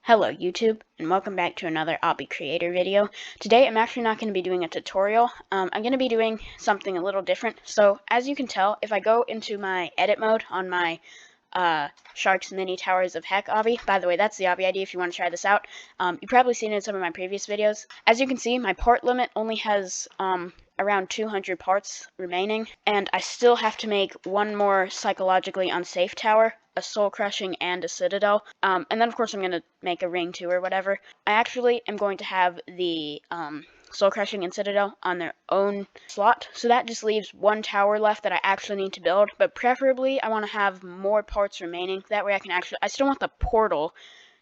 Hello YouTube, and welcome back to another Obby Creator video. Today I'm actually not going to be doing a tutorial. I'm going to be doing something a little different. So as you can tell, if I go into my edit mode on my Sharks Mini Towers of Heck obby, by the way, that's the obby ID if you want to try this out. You've probably seen it in some of my previous videos. As you can see, my part limit only has around 200 parts remaining, and I still have to make one more psychologically unsafe tower, a soul crushing, and a citadel, and then of course I'm going to make a ring too or whatever. I actually am going to have the soul crushing and citadel on their own slot, so that just leaves one tower left that I actually need to build, but preferably I want to have more parts remaining. That way I still want the portal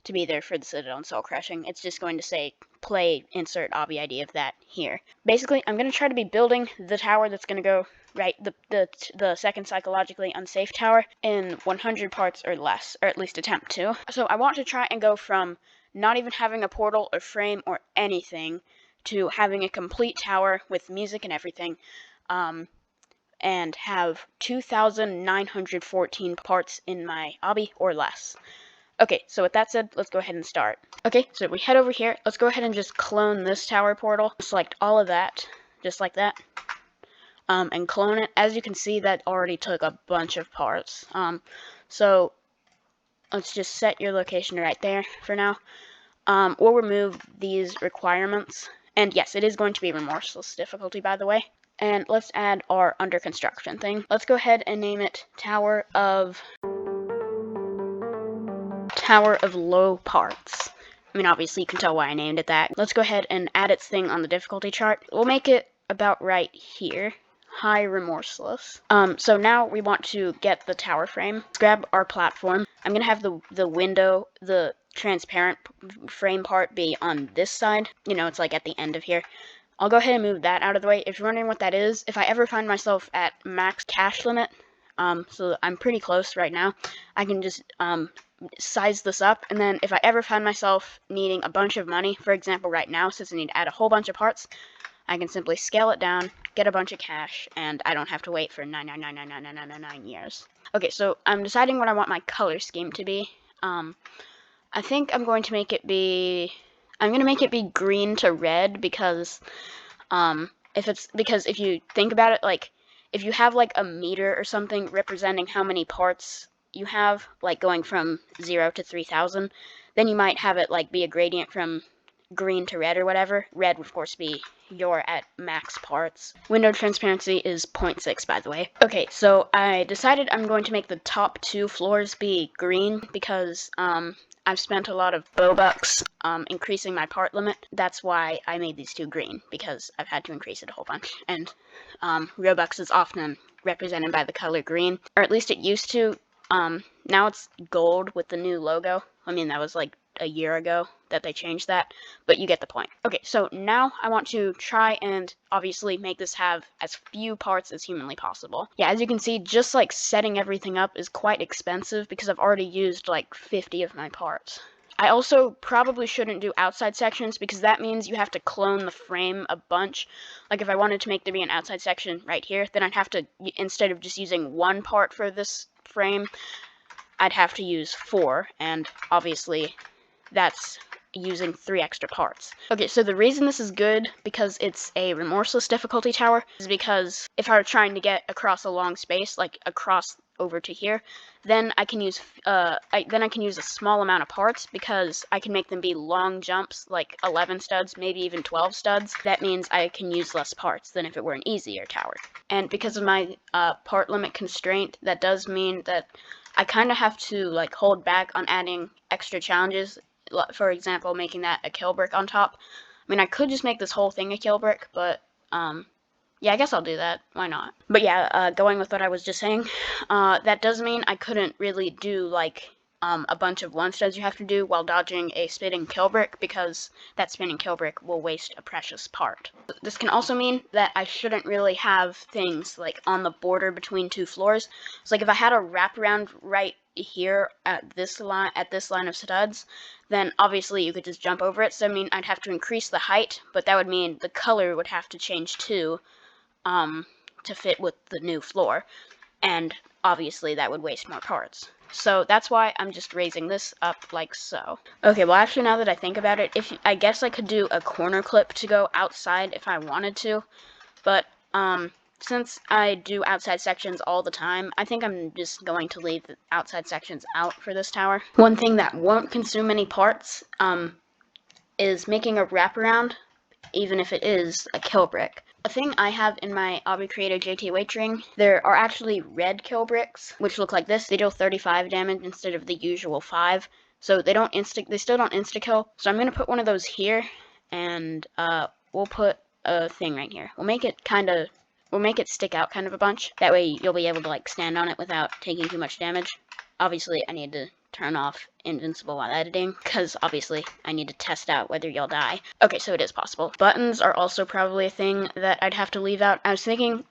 to be there for the citadel and soul crushing. It's just going to say play insert obby ID of that here. Basically, I'm going to try to be building the tower that's going to go right, the second psychologically unsafe tower, in 100 parts or less, or at least attempt to. So I want to try and go from not even having a portal or frame or anything to having a complete tower with music and everything, and have 2,914 parts in my obby or less. Okay, so with that said, let's go ahead and start. Okay, so we head over here. Let's go ahead and just clone this tower portal. Select all of that, just like that, and clone it. As you can see, that already took a bunch of parts. So let's just set your location right there for now. We'll remove these requirements. And yes, it is going to be remorseless difficulty, by the way. And let's add our under construction thing. Let's go ahead and name it Tower of Low Parts. I mean, obviously you can tell why I named it that. Let's go ahead and add its thing on the difficulty chart. We'll make it about right here. High remorseless. So now we want to get the tower frame. Let's grab our platform. I'm gonna have the window, the transparent frame part, be on this side. You know, it's like at the end of here. I'll go ahead and move that out of the way. If you're wondering what that is, if I ever find myself at max cash limit, so I'm pretty close right now, I can just size this up, and then if I ever find myself needing a bunch of money, for example right now, since I need to add a whole bunch of parts, I can simply scale it down, get a bunch of cash, and I don't have to wait for 9 years. Okay, so I'm deciding what I want my color scheme to be. I think I'm going to make it be green to red, because if you think about it, like if you have like a meter or something representing how many parts you have, like going from 0 to 3,000, then you might have it like be a gradient from green to red or whatever. Red would of course be you're at max parts. Window transparency is 0.6, by the way. Okay, so I decided I'm going to make the top 2 floors be green because I've spent a lot of Robux increasing my part limit. That's why I made these 2 green, because I've had to increase it a whole bunch. And Robux is often represented by the color green, or at least it used to. Now it's gold with the new logo. I mean, that was like a year ago that they changed that, but you get the point. Okay, so now I want to try and obviously make this have as few parts as humanly possible. Yeah, as you can see, just like setting everything up is quite expensive because I've already used like 50 of my parts. I also probably shouldn't do outside sections because that means you have to clone the frame a bunch. Like if I wanted to make there be an outside section right here, then I'd have to, instead of just using one part for this frame, I'd have to use 4, and obviously that's using 3 extra parts. Okay, so the reason this is good because it's a remorseless difficulty tower is because if I were trying to get across a long space, like across over to here, then I can use a small amount of parts because I can make them be long jumps, like 11 studs, maybe even 12 studs. That means I can use less parts than if it were an easier tower. And because of my part limit constraint, that does mean that I kind of have to like hold back on adding extra challenges. For example, making that a kill brick on top. I mean, I could just make this whole thing a kill brick, but yeah, I guess I'll do that. Why not? But yeah, going with what I was just saying, that does mean I couldn't really do like a bunch of 1 studs you have to do while dodging a spinning kill brick, because that spinning kill brick will waste a precious part. This can also mean that I shouldn't really have things like on the border between 2 floors. So like if I had a wraparound right here at this line of studs, then obviously you could just jump over it. So I mean, I'd have to increase the height, but that would mean the color would have to change too, to fit with the new floor, and obviously that would waste more parts. So that's why I'm just raising this up like so. Okay, well actually now that I think about it, I guess I could do a corner clip to go outside if I wanted to, but since I do outside sections all the time, I think I'm just going to leave the outside sections out for this tower. One thing that won't consume any parts is making a wraparound, even if it is a kill brick. A thing I have in my Obby Creator JToH ring, there are actually red kill bricks, which look like this. They deal 35 damage instead of the usual 5, so they still don't insta kill. So I'm gonna put one of those here, and we'll put a thing right here. We'll make it stick out kind of a bunch. That way you'll be able to like stand on it without taking too much damage. Obviously, I need to turn off invincible while editing, because obviously I need to test out whether you'll die. Okay, so it is possible. Buttons are also probably a thing that I'd have to leave out. I was thinking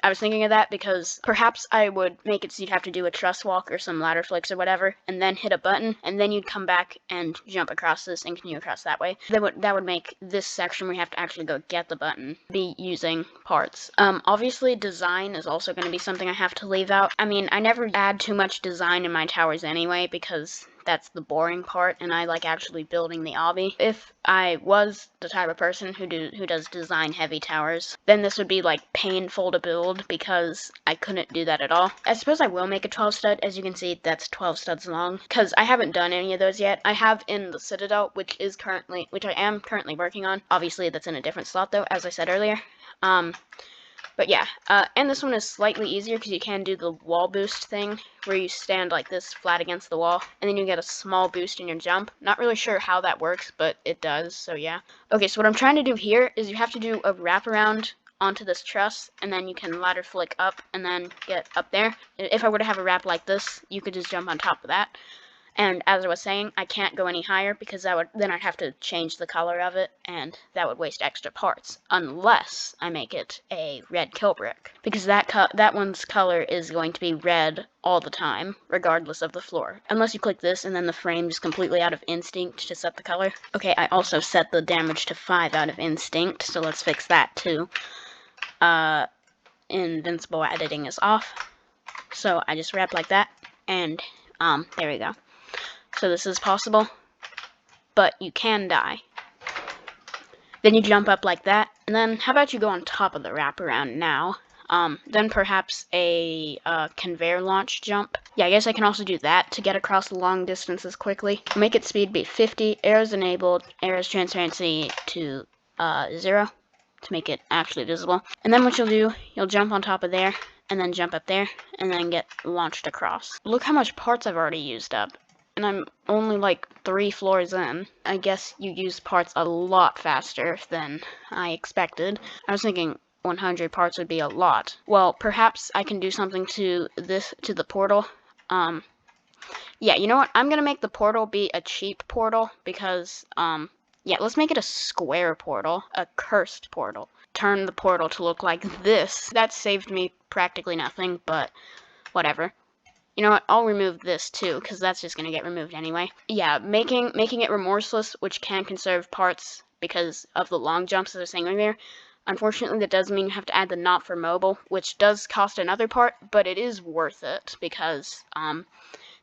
of that because perhaps I would make it so you'd have to do a truss walk or some ladder flicks or whatever, and then hit a button, and then you'd come back and jump across this and continue across that way. That would make this section where you have to actually go get the button be using parts. Obviously design is also going to be something I have to leave out. I mean, I never add too much design in my towers anyway, because that's the boring part, and I like actually building the obby. If I was the type of person who does design heavy towers, then this would be like painful to build because I couldn't do that at all. I suppose I will make a 12 stud. As you can see, that's 12 studs long, because I haven't done any of those yet. I have in the Citadel, which I am currently working on. Obviously that's in a different slot though, as I said earlier. But yeah, and this one is slightly easier because you can do the wall boost thing, where you stand like this flat against the wall, and then you get a small boost in your jump. Not really sure how that works, but it does, so yeah. Okay, so what I'm trying to do here is you have to do a wraparound onto this truss, and then you can ladder flick up and then get up there. If I were to have a wrap like this, you could just jump on top of that. And as I was saying, I can't go any higher because then I'd have to change the color of it, and that would waste extra parts, unless I make it a red kill brick, because that one's color is going to be red all the time, regardless of the floor, unless you click this and then the frame is completely out of instinct to set the color. Okay, I also set the damage to 5 out of instinct, so let's fix that too. Invincible editing is off, so I just wrap like that, and there we go. So this is possible, but you can die. Then you jump up like that, and then how about you go on top of the wraparound now? Then perhaps a conveyor launch jump. Yeah, I guess I can also do that to get across long distances quickly. Make its speed be 50, arrows enabled, arrows transparency to 0 to make it actually visible. And then what you'll do, you'll jump on top of there, and then jump up there, and then get launched across. Look how much parts I've already used up. And I'm only like 3 floors in. I guess you use parts a lot faster than I expected. I was thinking 100 parts would be a lot. Well, perhaps I can do something to the portal. Yeah, you know what? I'm gonna make the portal be a cheap portal because, yeah, let's make it a square portal, a cursed portal. Turn the portal to look like this. That saved me practically nothing, but whatever. You know what, I'll remove this too, because that's just going to get removed anyway. Yeah, making it remorseless, which can conserve parts because of the long jumps, as I was saying earlier. Unfortunately, that does mean you have to add the not for mobile, which does cost another part, but it is worth it because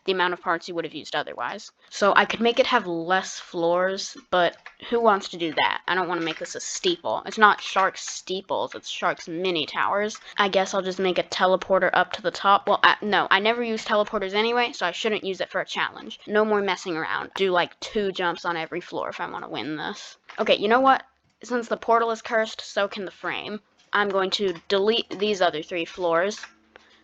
the amount of parts you would have used otherwise. So I could make it have less floors, but who wants to do that? I don't want to make this a steeple. It's not Shark's steeples, it's Shark's mini towers. I guess I'll just make a teleporter up to the top. Well, no, I never use teleporters anyway, so I shouldn't use it for a challenge. No more messing around. Do like 2 jumps on every floor if I want to win this. Okay, you know what? Since the portal is cursed, so can the frame. I'm going to delete these other 3 floors.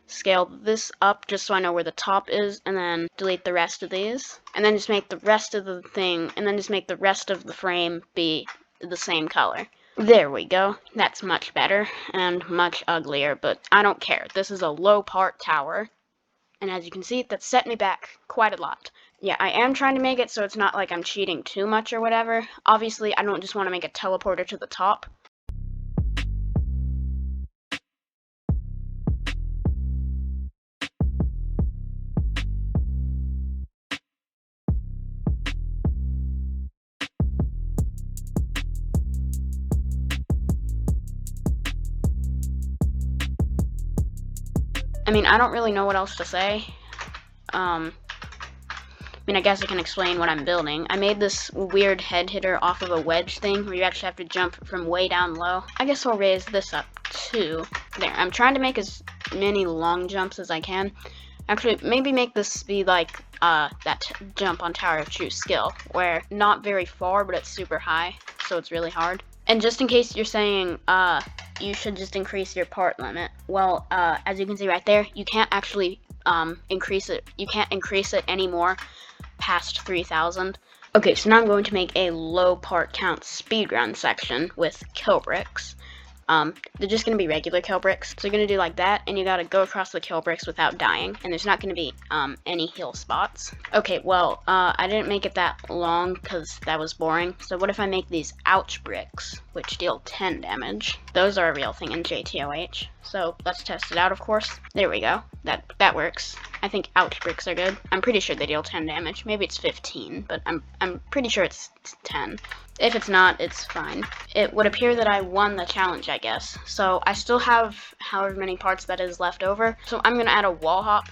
Scale this up just so I know where the top is, and then delete the rest of these, and then just make the rest of the thing, and then just make the rest of the frame be the same color. There we go. That's much better and much uglier, but I don't care. This is a low part tower, and as you can see, that set me back quite a lot. Yeah, I am trying to make it so it's not like I'm cheating too much or whatever. Obviously, I don't just want to make a teleporter to the top. I mean, I don't really know what else to say. mean, I guess I can explain what I'm building. I made this weird head hitter off of a wedge thing where you actually have to jump from way down low. I guess I'll raise this up too. There, I'm trying to make as many long jumps as I can. Actually, maybe make this be like that jump on Tower of True Skill, where not very far, but it's super high, so it's really hard. And just in case you're saying, you should just increase your part limit. Well, as you can see right there, you can't actually increase it. You can't increase it anymore past 3,000. Okay, so now I'm going to make a low part count speedrun section with kill bricks. They're just going to be regular kill bricks. So you're going to do like that, and you got to go across the kill bricks without dying, and there's not going to be any heal spots. Okay, well, I didn't make it that long because that was boring. So what if I make these ouch bricks, which deal 10 damage? Those are a real thing in JToH. So let's test it out, of course. There we go. That works. I think ouch bricks are good. I'm pretty sure they deal 10 damage. Maybe it's 15, but I'm pretty sure it's 10. If it's not, it's fine. It would appear that I won the challenge, I guess. So I still have however many parts that is left over. So I'm gonna add a wall hop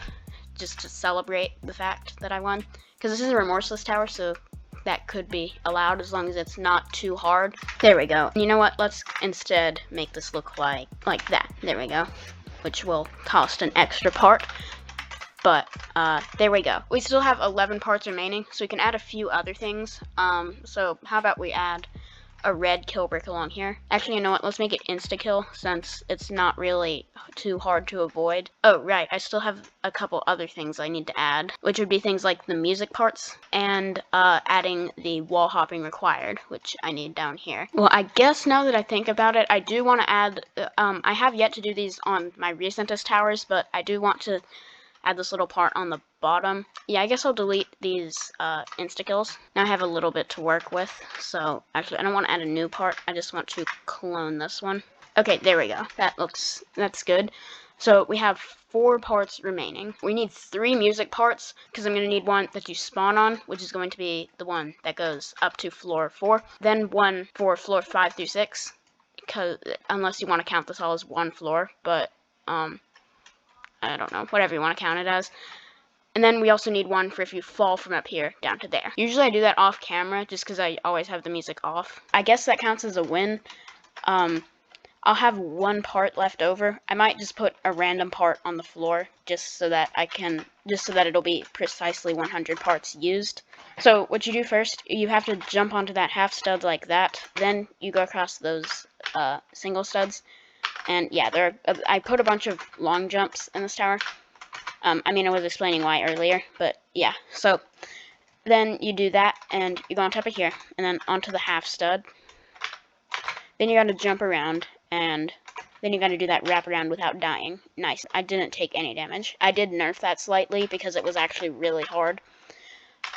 just to celebrate the fact that I won. Because this is a remorseless tower, so that could be allowed as long as it's not too hard. There we go. You know what? Let's instead make this look like that. There we go. Which will cost an extra part. But, there we go. We still have 11 parts remaining, so we can add a few other things. So how about we add a red kill brick along here? Actually, you know what? Let's make it insta-kill, since it's not really too hard to avoid. Oh, right. I still have a couple other things I need to add, which would be things like the music parts, and, adding the wall hopping required, which I need down here. Well, I guess now that I think about it, I do want to add, I have yet to do these on my recentest towers, but I do want to add this little part on the bottom. Yeah, I guess I'll delete these insta-kills. Now I have a little bit to work with, so actually I don't want to add a new part, I just want to clone this one. Okay, there we go. That's good. So we have 4 parts remaining. We need 3 music parts, because I'm going to need one that you spawn on, which is going to be the one that goes up to floor 4. Then one for floor 5 through 6, because unless you want to count this all as one floor, but I don't know, whatever you want to count it as. And then we also need one for if you fall from up here down to there. Usually I do that off camera just because I always have the music off. I guess that counts as a win. I'll have 1 part left over. I might just put a random part on the floor just so that it'll be precisely 100 parts used. So what you do first, you have to jump onto that half stud like that. Then you go across those single studs. And yeah, I put a bunch of long jumps in this tower. I mean, I was explaining why earlier, but yeah. So then you do that, and you go on top of here, and then onto the half stud. Then you gotta jump around, and then you gotta do that wrap around without dying. Nice. I didn't take any damage. I did nerf that slightly because it was actually really hard.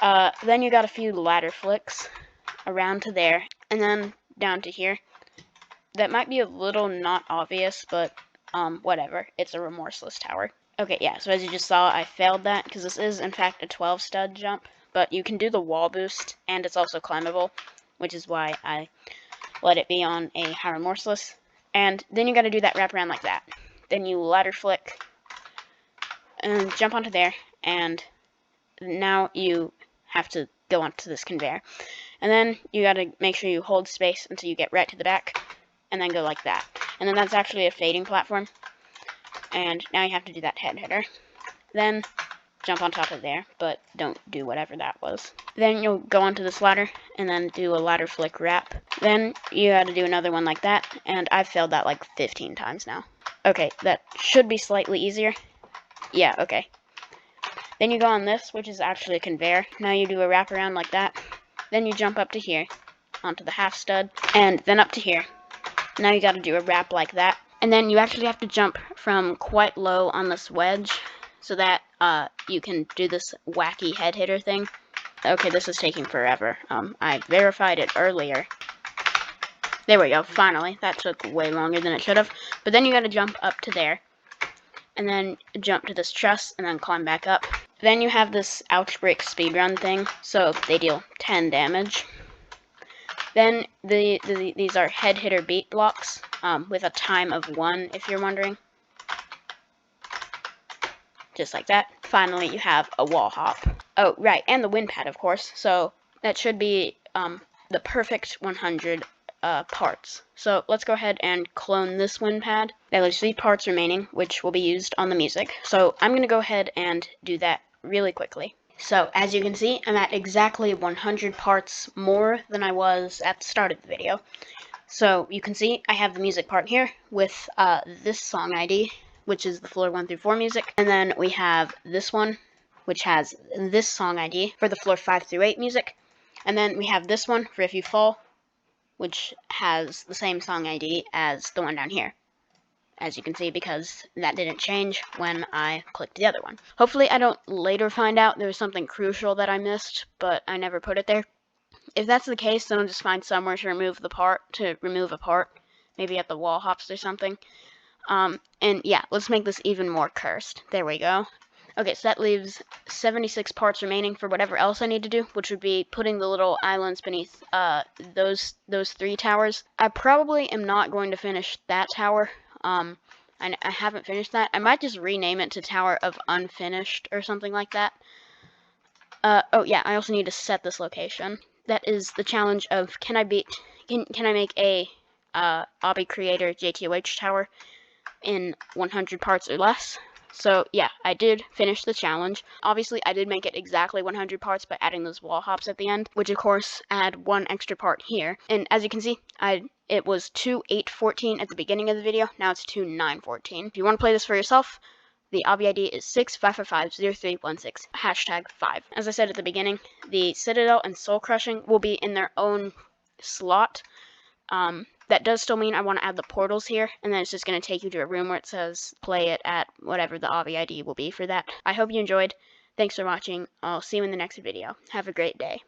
Then you got a few ladder flicks around to there, and then down to here. That might be a little not obvious, but whatever. It's a remorseless tower. Okay, yeah, so as you just saw, I failed that, because this is, in fact, a 12-stud jump. But you can do the wall boost, and it's also climbable, which is why I let it be on a high remorseless. And then you gotta do that wraparound like that. Then you ladder flick, and jump onto there, and now you have to go onto this conveyor. And then you gotta make sure you hold space until you get right to the back, and then go like that. And then that's actually a fading platform. And now you have to do that head hitter. Then jump on top of there, but don't do whatever that was. Then you'll go onto this ladder, and then do a ladder flick wrap. Then you gotta do another one like that, and I've failed that like 15 times now. Okay, that should be slightly easier. Yeah, okay. Then you go on this, which is actually a conveyor. Now you do a wraparound like that. Then you jump up to here, onto the half stud, and then up to here. Now you gotta do a wrap like that. And then you actually have to jump from quite low on this wedge so that you can do this wacky head hitter thing. Okay, this is taking forever. I verified it earlier. There we go, finally. That took way longer than it should have. But then you gotta jump up to there. And then jump to this truss and then climb back up. Then you have this ouch break speedrun thing, so they deal 10 damage. Then these are head hitter beat blocks with a time of 1, if you're wondering. just like that. Finally, you have a wall hop. Oh, right, and the wind pad, of course. So that should be the perfect 100 parts. So let's go ahead and clone this wind pad. There are 3 parts remaining, which will be used on the music. So I'm going to go ahead and do that really quickly. So as you can see, I'm at exactly 100 parts more than I was at the start of the video. So you can see I have the music part here with this song ID, which is the floor 1 through 4 music. And then we have this one, which has this song ID for the floor 5 through 8 music. And then we have this one for If You Fall, which has the same song ID as the one down here, as you can see, because that didn't change when I clicked the other one. Hopefully I don't later find out there was something crucial that I missed, but I never put it there. If that's the case, then I'll just find somewhere to remove a part, maybe at the wall hops or something. And yeah, let's make this even more cursed. There we go. Okay, so that leaves 76 parts remaining for whatever else I need to do, which would be putting the little islands beneath those 3 towers. I probably am not going to finish that tower. I haven't finished that. I might just rename it to Tower of Unfinished or something like that. Oh yeah, I also need to set this location. That is the challenge of can I make a Obby Creator JToH tower in 100 parts or less. So yeah, I did finish the challenge. Obviously, I did make it exactly 100 parts by adding those wall hops at the end, which of course add 1 extra part here. And as you can see, it was 2:8:14 at the beginning of the video. Now it's 2:9:14. If you want to play this for yourself, the Obby ID is 655550316 #5. As I said at the beginning, the Citadel and Soul Crushing will be in their own slot. That does still mean I want to add the portals here, and then it's just going to take you to a room where it says play it at whatever the Obby ID will be for that. I hope you enjoyed. Thanks for watching. I'll see you in the next video. Have a great day.